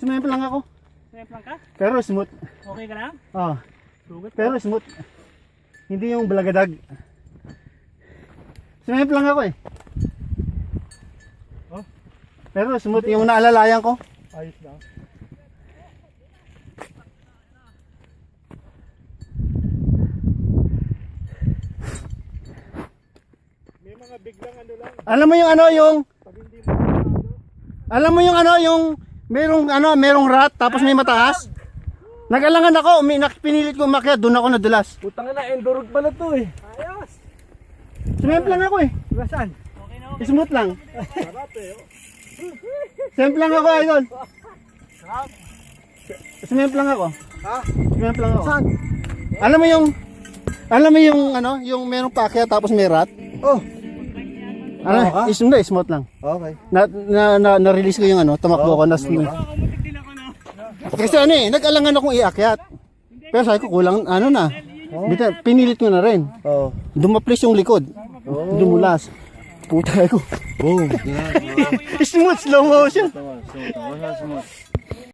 Sumemplang lang ako. Sumemplang ka? Pero smooth. Okay ka lang? Oh. Sugat Pero smooth. Hindi yung balagadag. Sumemplang lang ako eh. Oh? Pero smooth yung naalalayan ko. Ayos lang. May mga biglang ano lang. Alam mo yung ano yung Pag hindi mo ano. Alam mo yung ano yung merong rat tapos may mataas? Nag-alangan ako, pinilit ko umakyat, doon ako nadulas. Putang na, endurog pala to eh. Ayos. Sumemplang ako eh. Saan? Okay na okay. Smooth lang. Sarap eh. Sumemplang ako idol. Sarap. Sumemplang ako. Ha? Sumemplang ako. Saan? Alam mo yung ano, yung merong paakyat tapos may rat? Oh. Ano, hindi, smooth lang. Okay. Na-release ko yung ano, tumakbo ko. Kasi ano eh, nag-alangan akong iakyat. Pero sabi ko, kulang, ano na. Pinilit ko na rin. Oh. Dumaplis yung likod. Dumulas. Puta ko. Boom. Smooth, slow motion. Smooth.